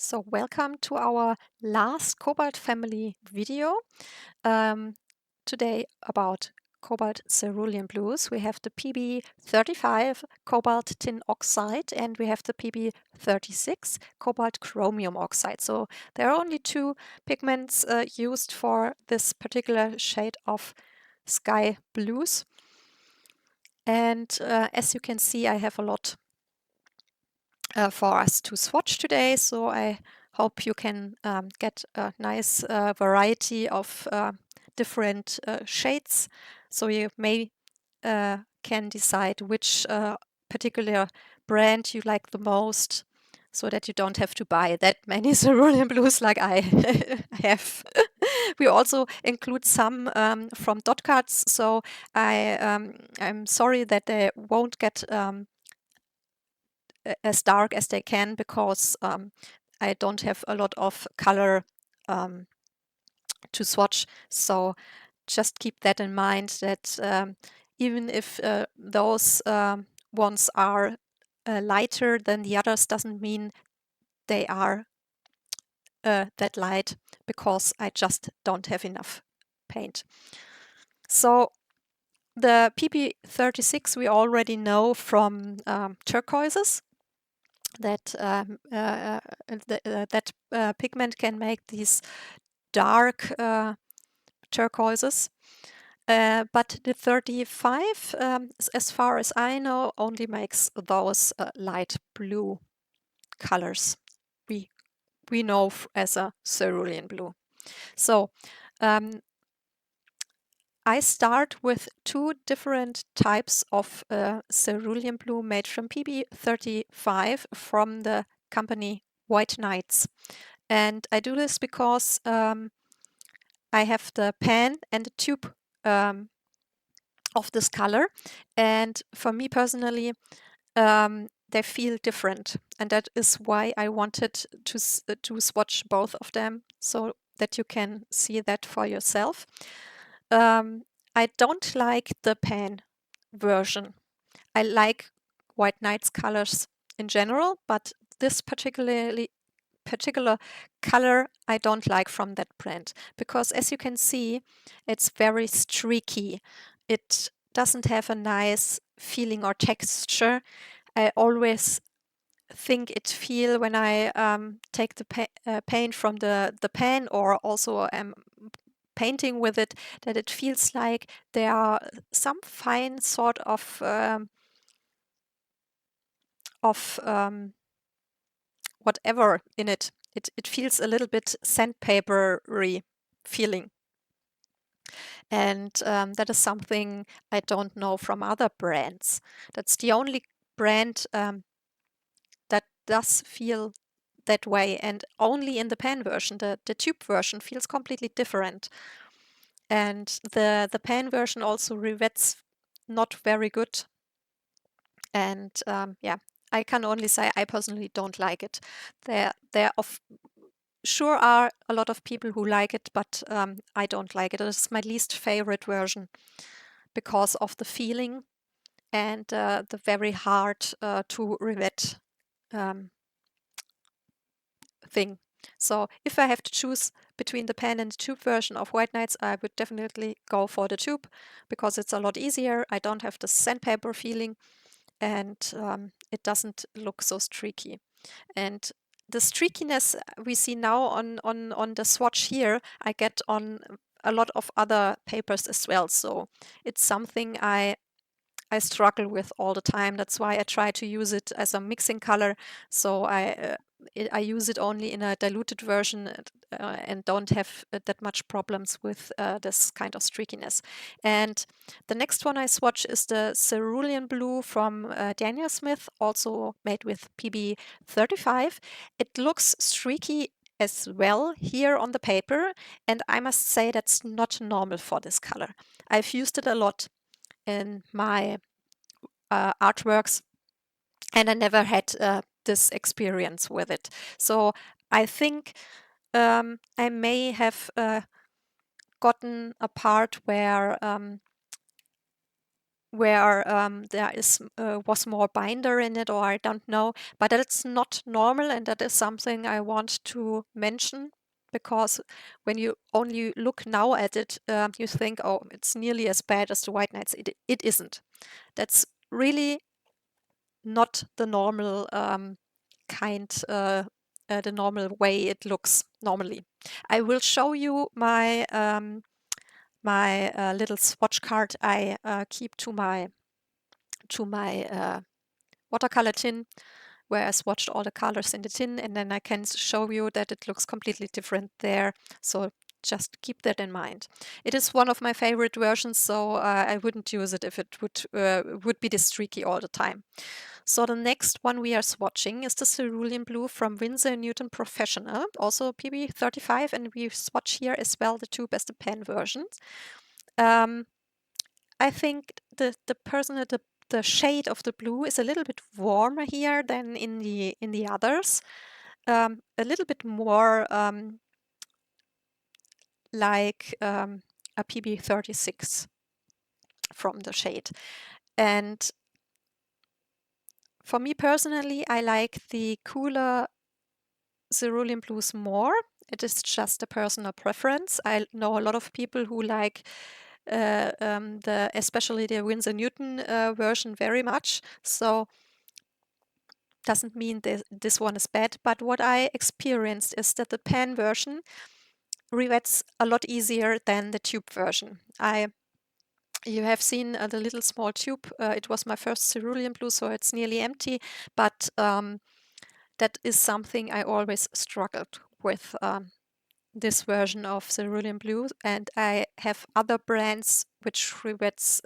So welcome to our last Cobalt family video. Today about cobalt cerulean blues. We have the PB35 cobalt tin oxide and we have the PB36 cobalt chromium oxide. So there are only two pigments used for this particular shade of sky blues. And as you can see, I have a lot for us to swatch today. So I hope you can get a nice variety of different shades. So you may can decide which particular brand you like the most so that you don't have to buy that many cerulean blues like I have. We also include some from dot cards, so I'm sorry that they won't get as dark as they can because I don't have a lot of color to swatch. So just keep that in mind that even if those ones are lighter than the others, doesn't mean they are that light because I just don't have enough paint. So the PP36 we already know from turquoises. That pigment can make these dark turquoises. But the 35, as far as I know, only makes those light blue colors we know as a cerulean blue. So I start with two different types of cerulean blue made from PB35 from the company White Knights. And I do this because I have the pan and the tube of this color. And for me personally, they feel different. And that is why I wanted to swatch both of them so that you can see that for yourself. I don't like the pan version. I like White Knight's colors in general, but this particular color I don't like from that brand because, as you can see, it's very streaky. It doesn't have a nice feeling or texture. I always think it feel when I take the paint from the pan or also am painting with it, that it feels like there are some fine sort of whatever in it. It feels a little bit sandpapery feeling. And that is something I don't know from other brands. That's the only brand that does feel that way, and only in the pan version. The tube version feels completely different. And the pan version also revets not very good. And yeah, I can only say I personally don't like it. There sure are a lot of people who like it, but I don't like it. It's my least favorite version because of the feeling and the very hard to revet thing. So if I have to choose between the pan and the tube version of White Knights, I would definitely go for the tube because it's a lot easier. I don't have the sandpaper feeling and it doesn't look so streaky. And the streakiness we see now on the swatch here, I get on a lot of other papers as well. So it's something I struggle with all the time. That's why I try to use it as a mixing color. So I use it only in a diluted version and don't have that much problems with this kind of streakiness. And the next one I swatch is the Cerulean Blue from Daniel Smith, also made with PB35. It looks streaky as well here on the paper, and I must say that's not normal for this color. I've used it a lot in my artworks, and I never had this experience with it. So I think I may have gotten a part where where there was more binder in it, or I don't know, but that's not normal, and that is something I want to mention, because when you only look now at it, you think, oh, it's nearly as bad as the White Knights. It isn't. That's really not the normal the normal way it looks normally. I will show you my little swatch card I keep to my watercolor tin, where I swatched all the colors in the tin, and then I can show you that it looks completely different there. So just keep that in mind. It is one of my favorite versions, so I wouldn't use it if it would be this streaky all the time. So the next one we are swatching is the Ceruleanblue from Winsor & Newton Professional, also PB35, and we swatch here as well the two Best Pen versions. I think the shade of the blue is a little bit warmer here than in the others. A little bit more like a PB36 from the shade. And for me personally, I like the cooler cerulean blues more. It is just a personal preference. I know a lot of people who like especially the Winsor Newton version very much. So doesn't mean this one is bad, but what I experienced is that the pen version rewets a lot easier than the tube version. You have seen the little small tube. It was my first cerulean blue, so it's nearly empty, but that is something I always struggled with. This version of Ceruleanblue, and I have other brands which rewets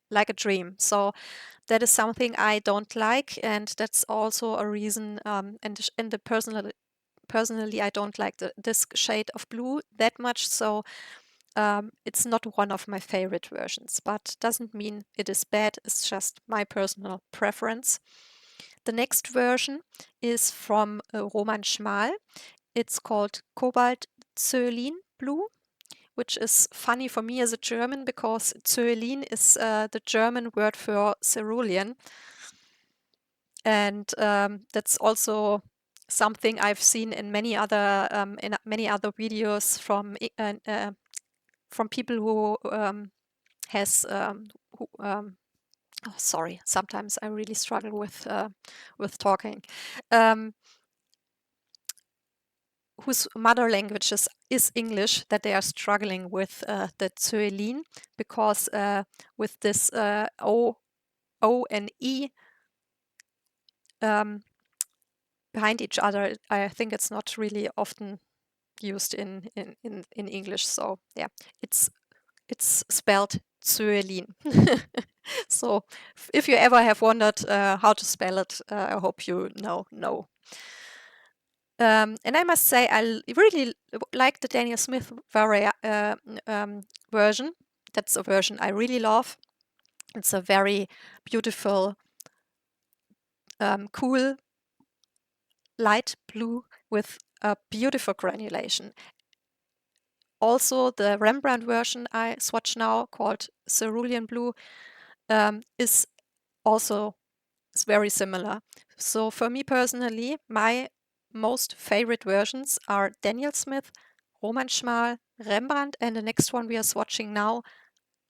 like a dream. So that is something I don't like, and that's also a reason. Personally, I don't like this shade of blue that much. So it's not one of my favorite versions, but doesn't mean it is bad. It's just my personal preference. The next version is from Roman Schmal. It's called Cobaltblue, which is funny for me as a German because Cerulean is the German word for cerulean. And that's also something I've seen in many other videos from people who oh, sorry, sometimes I really struggle with talking. Whose mother language is English, that they are struggling with the Cerulean, because with this O and E behind each other, I think it's not really often used in English. So yeah, it's spelled Cerulean. So if you ever have wondered how to spell it, I hope you know. And I must say, I really like the Daniel Smith version. That's a version I really love. It's a very beautiful, cool, light blue with a beautiful granulation. Also, the Rembrandt version I swatch now, called Ceruleanblue, is also very similar. So for me personally, my most favorite versions are Daniel Smith, Roman Schmal, Rembrandt, and the next one we are swatching now,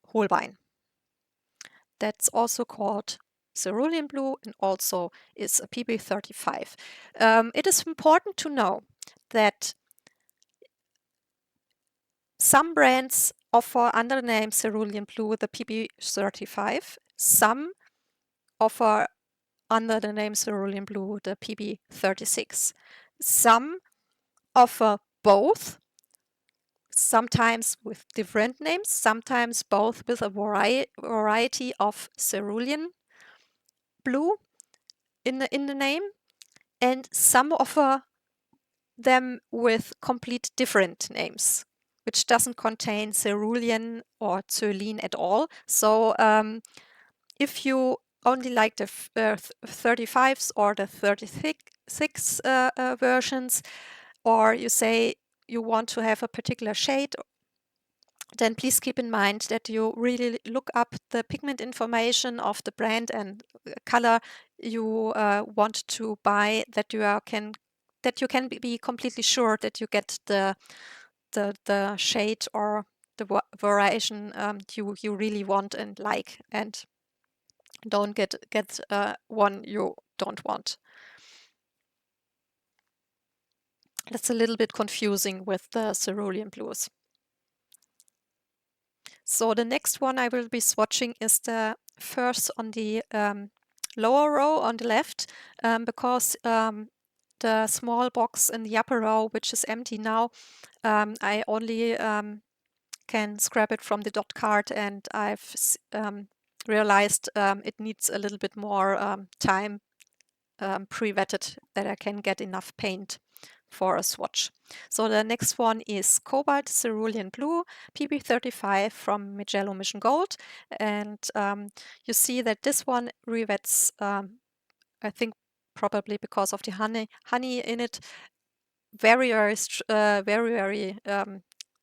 Holbein. That's also called Ceruleanblue and also is a PB35. It is important to know that some brands offer under the name Ceruleanblue the PB35. Some offer under the name Ceruleanblue the PB36. Some offer both, sometimes with different names, sometimes both with a variety of cerulean blue in the name, and some offer them with complete different names, which doesn't contain cerulean or cerulean at all. So if you only like the 35s or the 36 versions, or you say you want to have a particular shade then please keep in mind that you really look up the pigment information of the brand and color you want to buy, that you can be completely sure that you get the shade or the variation you really want and like, and don't get one you don't want. That's a little bit confusing with the cerulean blues. So the next one I will be swatching is the first on the lower row on the left, because the small box in the upper row, which is empty now, I only can scrap it from the dot card, and I've realized it needs a little bit more time pre-wetted, that I can get enough paint for a swatch. So the next one is Cobalt Cerulean Blue PB35 from Mijello Mission Gold, and you see that this one rewets, I think probably because of the honey in it, very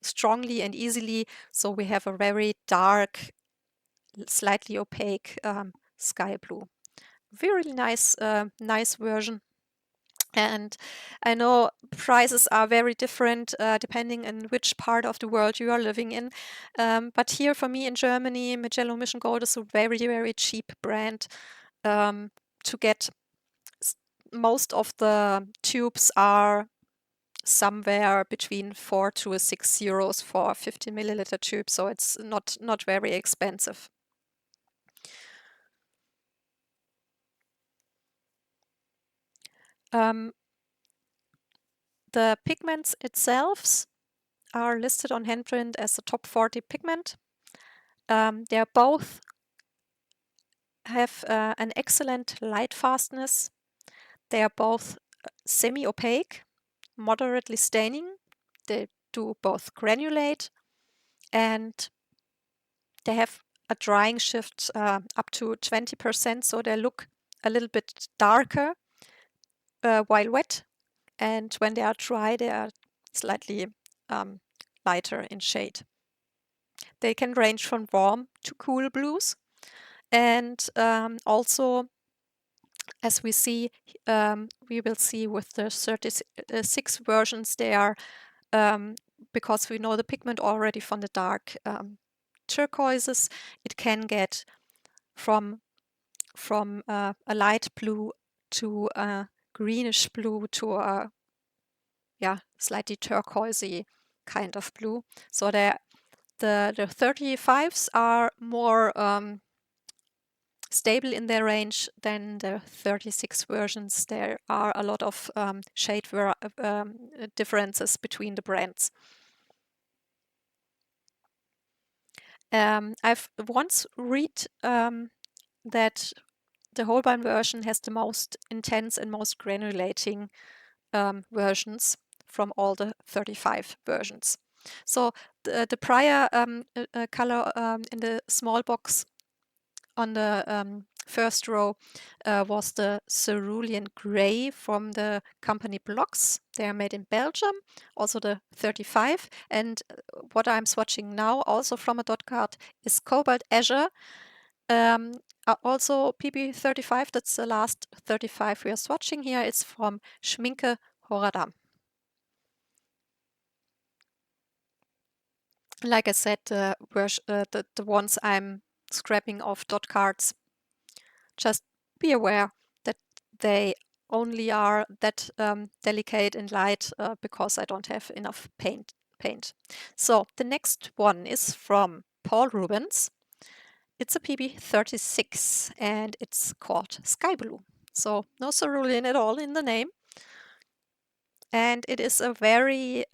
strongly and easily. So we have a very dark, slightly opaque sky blue. Very nice version. And I know prices are very different depending on which part of the world you are living in. But here for me in Germany, Mijello Mission Gold is a very cheap brand to get. Most of the tubes are somewhere between 4 to 6 euros for a 50 milliliter tube, so it's not very expensive. The pigments itself are listed on handprint as the top 40 pigment. They both have an excellent light fastness. They are both semi-opaque, moderately staining. They do both granulate, and they have a drying shift up to 20%, so they look a little bit darker while wet, and when they are dry, they are slightly lighter in shade. They can range from warm to cool blues, and also, as we will see with the 36 versions there, because we know the pigment already from the dark turquoises, it can get from a light blue to a greenish blue to a slightly turquoisey kind of blue. So the 35s are more stable in their range than the 36 versions. There are a lot of shade differences between the brands. I've once read that the Holbein version has the most intense and most granulating versions from all the 35 versions. So the prior color in the small box on the first row was the cerulean gray from the company Blocks. They are made in Belgium, also the 35. And what I'm swatching now, also from a dot card, is Cobalt Azure. Also PB35, that's the last 35 we are swatching here. It's from Schminke Horadam. Like I said, the ones I'm scrapping off dot cards, just be aware that they only are that delicate and light because I don't have enough paint. So the next one is from Paul Rubens. It's a PB36 and it's called Sky Blue. So no cerulean at all in the name. And it is a very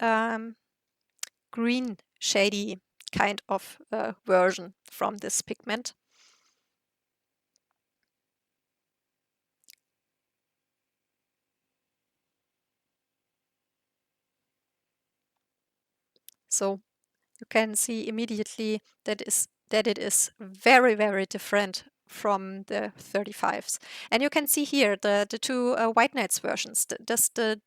green, shady kind of version from this pigment. So you can see immediately that it is very different from the 35s. And you can see here the two White Knights versions. The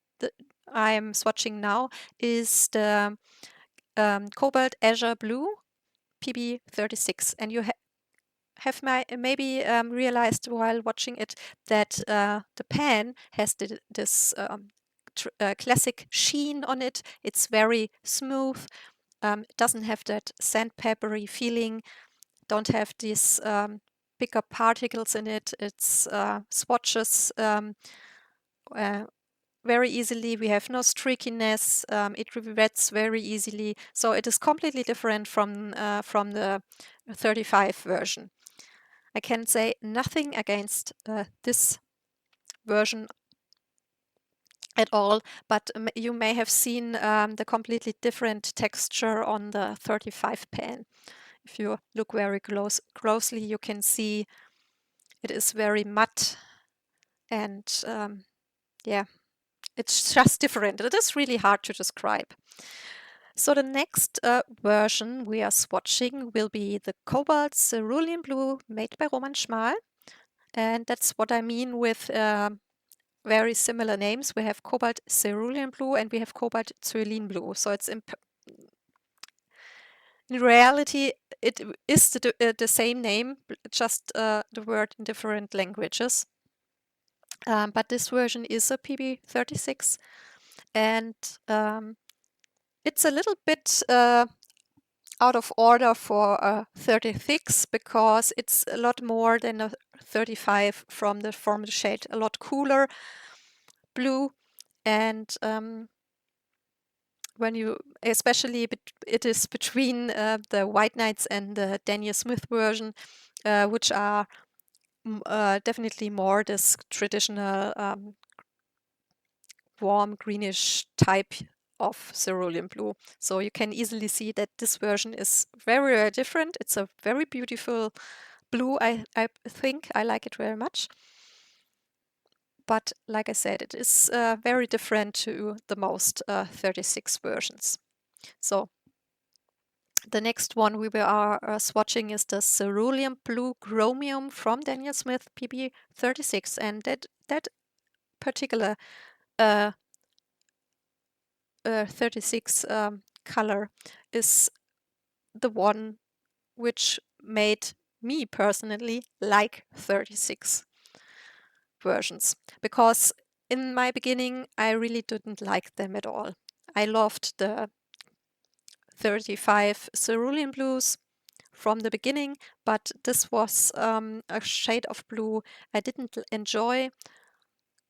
I'm swatching now is the Cobalt Azure Blue PB36, and you have maybe realized while watching it that the pan has this classic sheen on it. It's very smooth. It doesn't have that sandpapery feeling. Don't have these bigger particles in it. It's swatches very easily. We have no streakiness. It wets very easily. So it is completely different from the 35 version. I can say nothing against this version at all, but you may have seen the completely different texture on the 35 pan. If you look very closely, you can see it is very matte, and yeah, it's just different. It is really hard to describe. So the next version we are swatching will be the Cobalt Ceruleanblue made by Roman Schmal. And that's what I mean with very similar names. We have Cobalt Ceruleanblue and we have cobaltblue. So it's in reality, it is the same name, just the word in different languages. But this version is a PB36, and it's a little bit out of order for a 36 because it's a lot more than a 35 from the shade, a lot cooler blue, and when you, especially it is between the White Knights and the Daniel Smith version, which are definitely more this traditional warm greenish type of cerulean blue. So you can easily see that this version is very, very different. It's a very beautiful blue. I think I like it very much. But like I said, it is very different to the most 36 versions. So the next one we are swatching is the Ceruleanblue Chromium from Daniel Smith PB36, and that particular 36 color is the one which made me personally like 36 versions, because in my beginning I really didn't like them at all. I loved the 35 cerulean blues from the beginning, but this was a shade of blue I didn't enjoy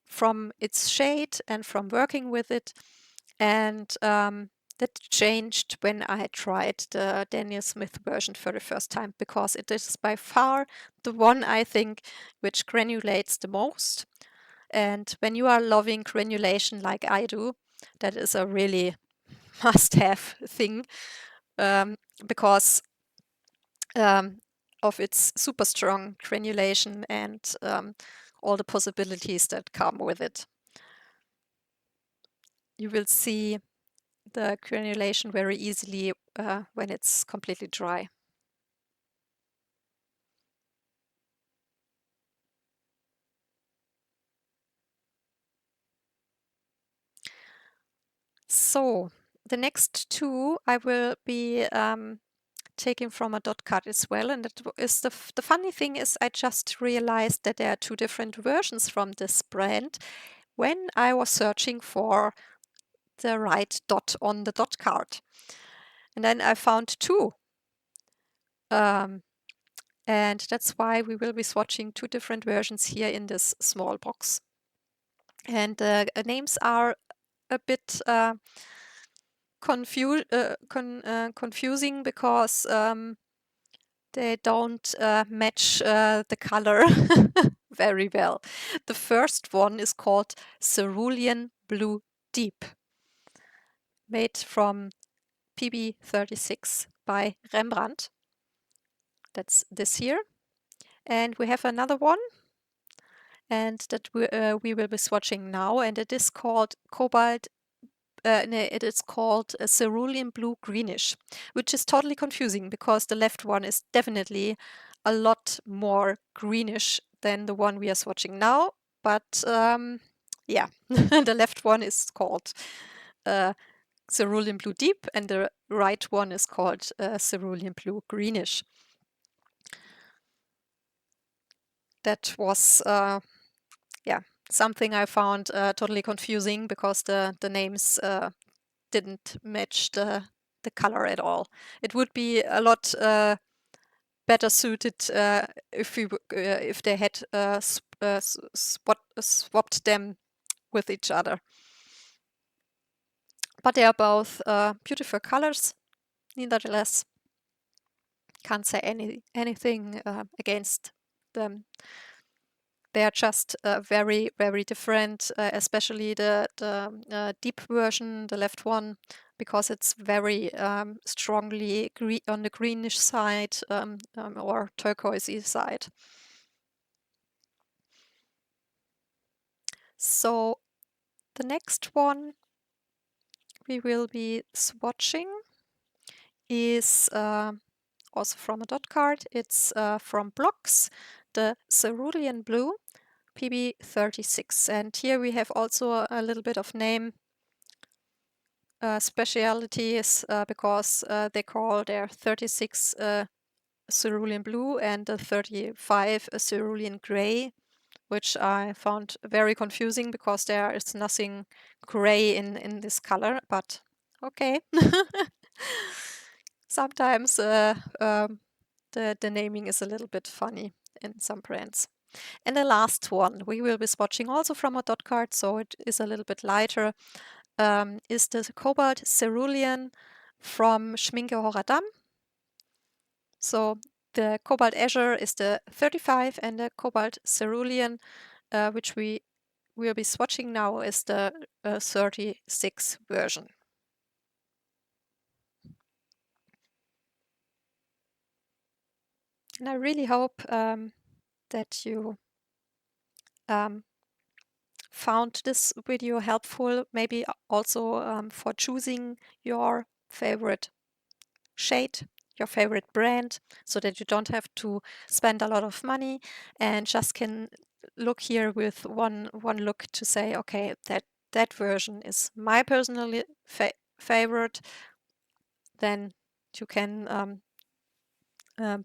from its shade and from working with it, and that changed when I tried the Daniel Smith version for the first time, because it is by far the one I think which granulates the most. And when you are loving granulation like I do, that is a really must-have thing, because of its super strong granulation and all the possibilities that come with it. You will see the granulation very easily when it's completely dry. So the next two I will be taking from a dot card as well, and that is the funny thing is I just realized that there are two different versions from this brand when I was searching for the right dot on the dot card, and then I found two. And that's why we will be swatching two different versions here in this small box. And the names are a bit confusing because they don't match the color very well. The first one is called Cerulean Blue Deep, made from PB36 by Rembrandt. That's this here. And we have another one, and that we will be swatching now, and it is called Cobalt. No, it is called Cerulean Blue Greenish, which is totally confusing because the left one is definitely a lot more greenish than the one we are swatching now. But yeah, the left one is called Ceruleanblue deep, and the right one is called Ceruleanblue greenish. That was something I found totally confusing because the names didn't match the color at all. It would be a lot better suited if they had swapped them with each other. But they are both beautiful colors. Nevertheless, can't say anything against them. They are just very, very different, especially the deep version, the left one, because it's very strongly on the greenish side or turquoisey side. So the next one we will be swatching is also from a dot card. It's from Blocks, the Ceruleanblue PB36. And here we have also a little bit of name specialities because they call their 36 Ceruleanblue and the 35 Cerulean Gray, which I found very confusing because there is nothing gray in this color, but okay. Sometimes the naming is a little bit funny in some brands. And the last one we will be swatching also from a dot card, so it is a little bit lighter, is the Cobalt Cerulean from Schminke Horadam. So the Cobalt Azure is the 35 and the Cobalt Cerulean, which we will be swatching now, is the 36 version. And I really hope that you found this video helpful, maybe also for choosing your favorite shade, your favorite brand, so that you don't have to spend a lot of money and just can look here with one look to say, okay, that version is my personal favorite. Then you can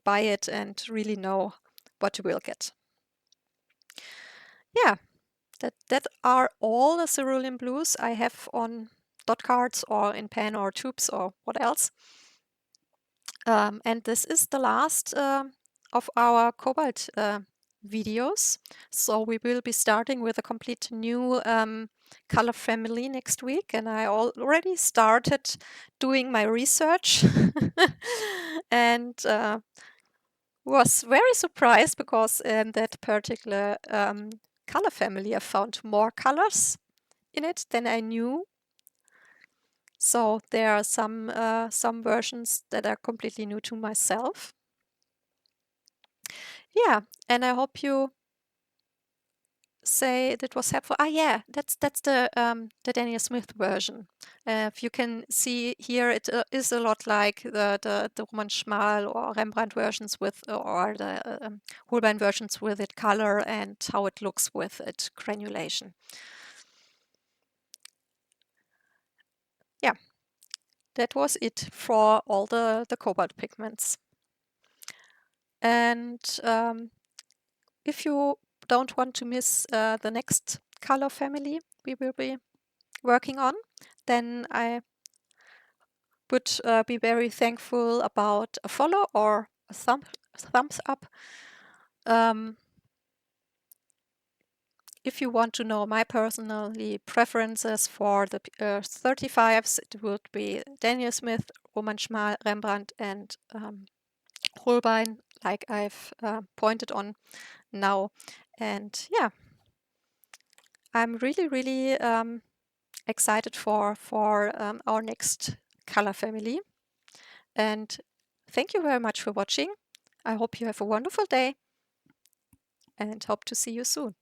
buy it and really know what you will get. Yeah, that are all the Ceruleanblues I have on dot cards or in pen or tubes or what else. And this is the last of our Cobalt videos. So we will be starting with a complete new color family next week. And I already started doing my research and was very surprised because in that particular color family I found more colors in it than I knew. So there are some versions that are completely new to myself. Yeah, and I hope you say that was helpful. Ah, yeah, that's the Daniel Smith version. If you can see here, it is a lot like the Roman Schmal or Rembrandt versions with, or the Holbein versions with it color and how it looks with it granulation. Yeah, that was it for all the cobalt pigments. And if you don't want to miss the next color family we will be working on, then I would be very thankful about a follow or a thumbs up. If you want to know my personally preferences for the 35s, it would be Daniel Smith, Roman Schmal, Rembrandt, and Holbein, like I've pointed on now. And yeah, I'm really excited for our next color family. And thank you very much for watching. I hope you have a wonderful day and hope to see you soon.